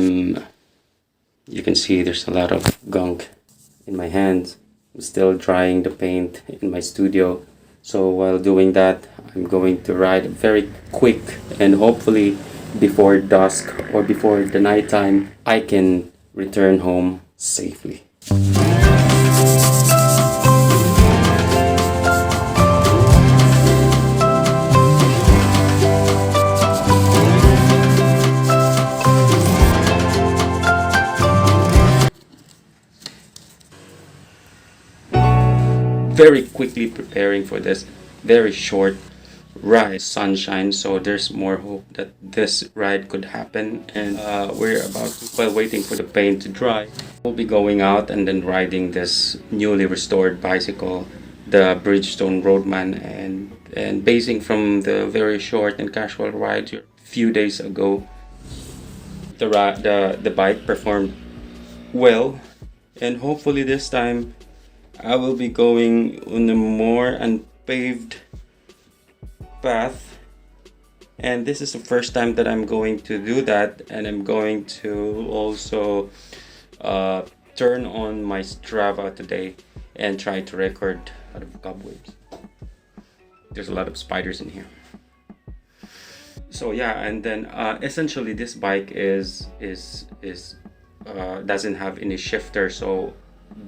You can see there's a lot of gunk in my hands. I'm still drying the paint in my studio. So while doing that, I'm going to ride very quick, and hopefully before dusk or before the nighttime, I can return home safely. Very quickly preparing for this very short ride. Sunshine, so there's more hope that this ride could happen. And we're about to, while waiting for the paint to dry, we'll be going out and then riding this newly restored bicycle, the Bridgestone Roadman, and basing from the very short and casual ride a few days ago. The bike performed well, and hopefully this time I will be going on a more unpaved path, and this is the first time that I'm going to do that. And I'm going to also turn on my Strava today and try to record out of cobwebs. There's a lot of spiders in here. So yeah, and then essentially this bike is doesn't have any shifter, so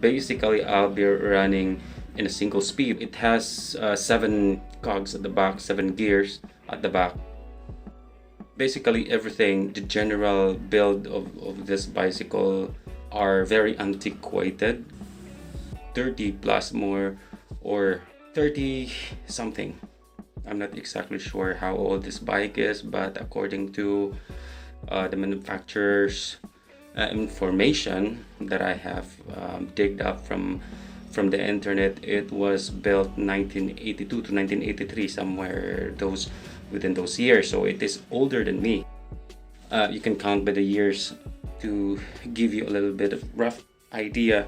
basically I'll be running in a single speed. It has 7 cogs at the back, 7 gears at the back. Basically everything, the general build of this bicycle are very antiquated, 30 plus more or 30 something. I'm not exactly sure how old this bike is, but according to the manufacturer's information that I have digged up from the internet, it was built 1982 to 1983, somewhere within those years. So it is older than me. You can count by the years to give you a little bit of rough idea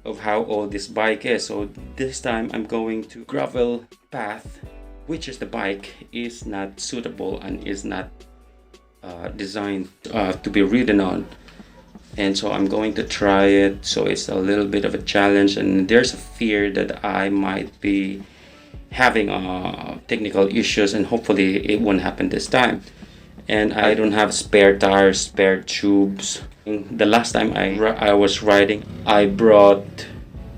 of how old this bike is. So this time I'm going to gravel path, which is the bike is not suitable and is not designed to be ridden on. And so I'm going to try it. So it's a little bit of a challenge, and there's a fear that I might be having technical issues, and hopefully it won't happen this time. And I don't have spare tires, spare tubes. The last time I was riding, I brought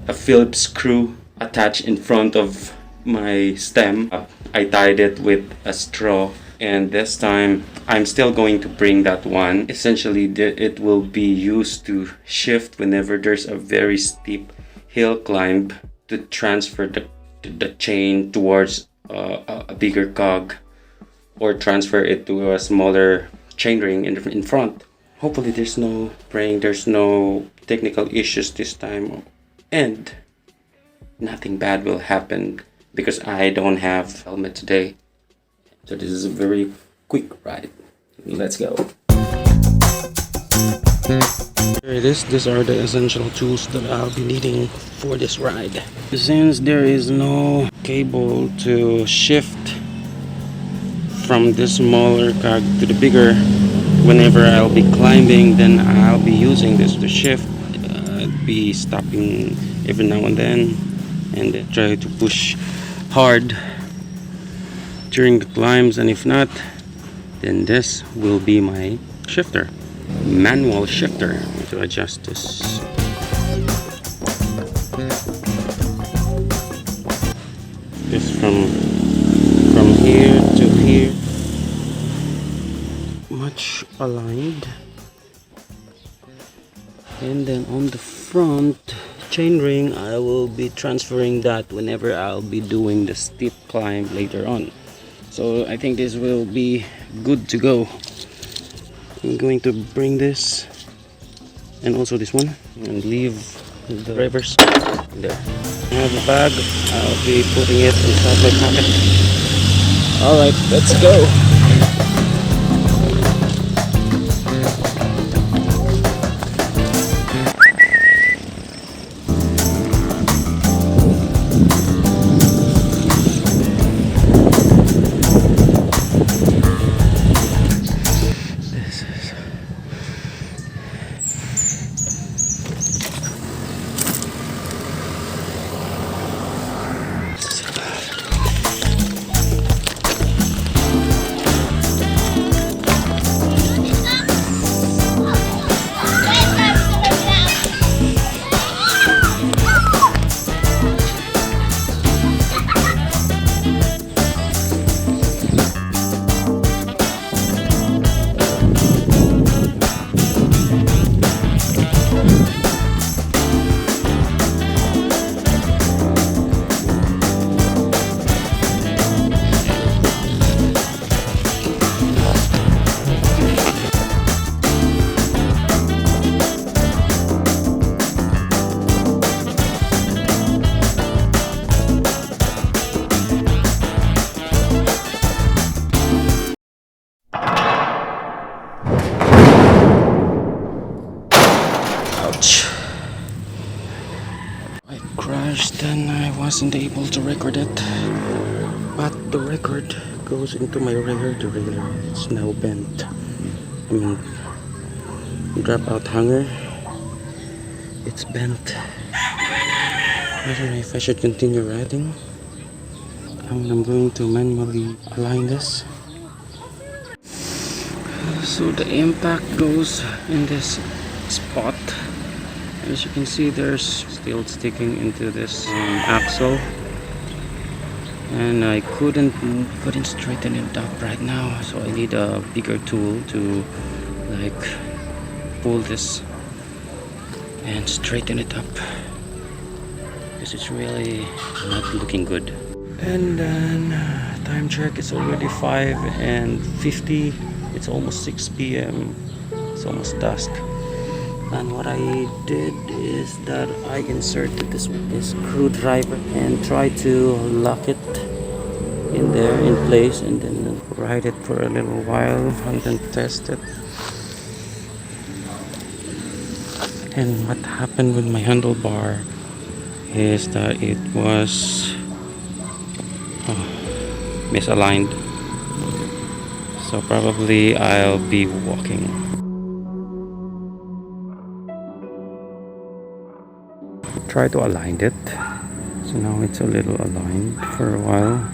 a Phillips screw attached in front of my stem. I tied it with a straw, and this time I'm still going to bring that one. Essentially it will be used to shift whenever there's a very steep hill climb, to transfer the chain towards a bigger cog, or transfer it to a smaller chainring in front. Hopefully there's no technical issues this time, and nothing bad will happen because I don't have helmet today. So this is a very quick ride. Let's go. Here it is. These are the essential tools that I'll be needing for this ride. Since there is no cable to shift from this smaller cog to the bigger, whenever I'll be climbing, then I'll be using this to shift. I'll be stopping every now and then and try to push hard during the climbs, and if not, then this will be my shifter, manual shifter, to adjust this. This from here to here, much aligned, and then on the front chainring I will be transferring that whenever I'll be doing the steep climb later on. So I think this will be good to go. I'm going to bring this and also this one and leave the drivers there. I have a bag. I'll be putting it inside my pocket. Alright, let's go. wasn't able to record it, but the record goes into my rear derailleur. It's now bent. I mean, drop out hanger. It's bent. I don't know if I should continue riding. I'm going to manually align this. So the impact goes in this spot. As you can see, there's still sticking into this axle, and I couldn't straighten it up right now. So I need a bigger tool to like pull this and straighten it up, because it's really not looking good. And then time check, it's already 5:50. It's almost 6 p.m. It's almost dusk. And what I did is that I inserted this screwdriver and tried to lock it in there in place, and then ride it for a little while and then test it. And what happened with my handlebar is that it was misaligned. So probably I'll be walking. Try to align it. So now it's a little aligned for a while.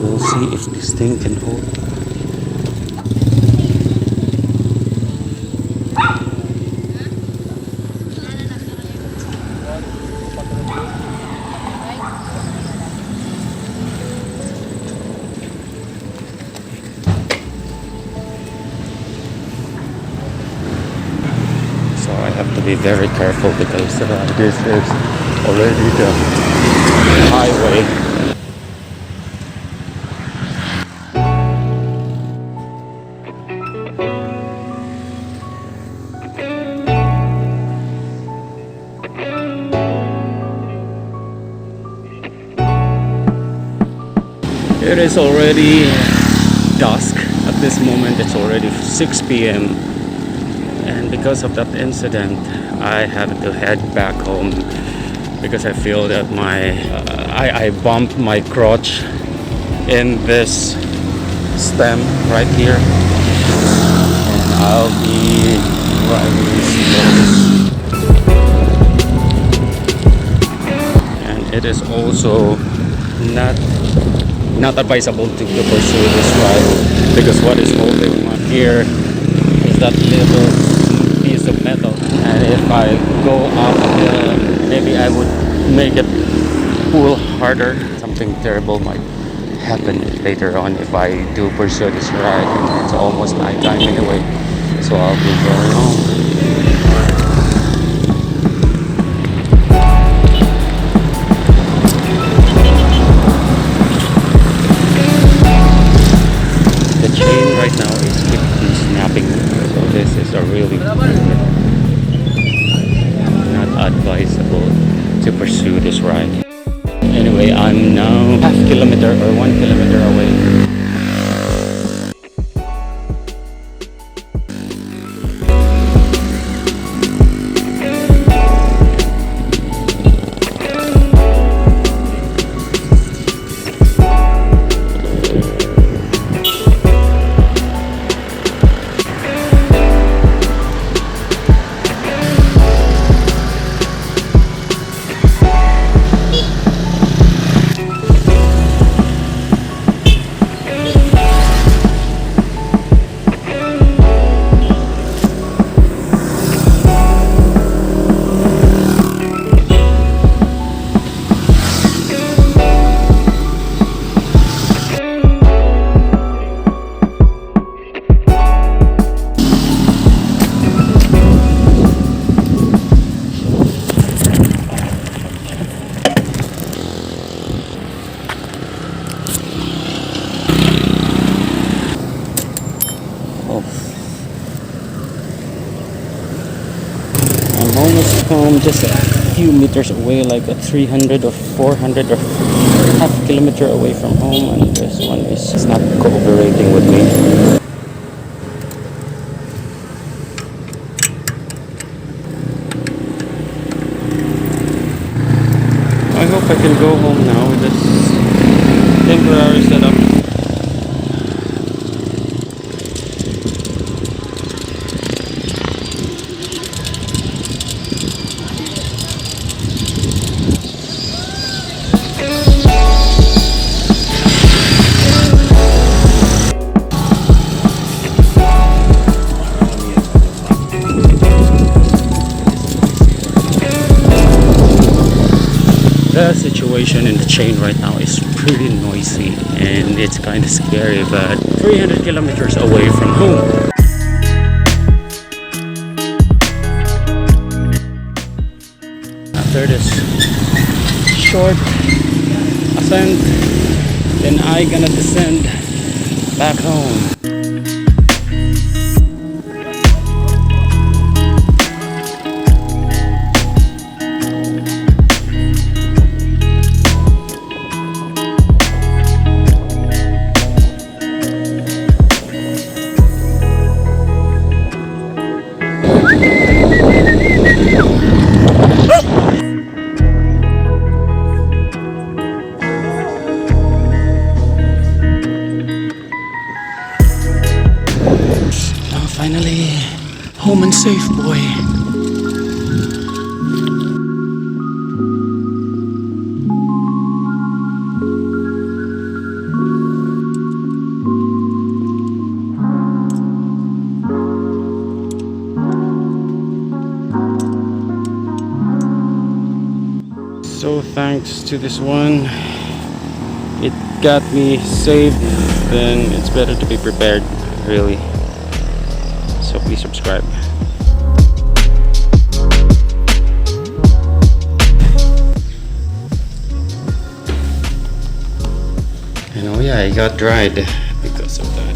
We'll see if this thing can hold. So I have to be very careful because this is already the highway. It is already dusk at this moment. It's already 6 p.m. and because of that incident I have to head back home, because I feel that I bumped my crotch in this stem right here, and I'll be driving slow. And it is also not advisable to pursue this ride, because what is holding my gear is that little piece of metal, and if I go up maybe I would make it pull harder. Something terrible might happen later on if I do pursue this ride. It's almost night time anyway, so I'll be going home. This is a really not advisable to pursue this ride. Anyway, I'm now half kilometer or 1 kilometer away. I'm almost home, just few meters away, like a 300 or 400 or half kilometer away from home, and this one is it's not cooperating with me. I hope I can go home now with this temporary setup. The situation in the chain right now is pretty noisy and it's kind of scary, but 300 kilometers away from home. After this short ascent, then I gonna descend back home. Finally, home and safe, boy. So thanks to this one, it got me safe. Then it's better to be prepared, really. So please subscribe. And oh yeah, I got dried because of that.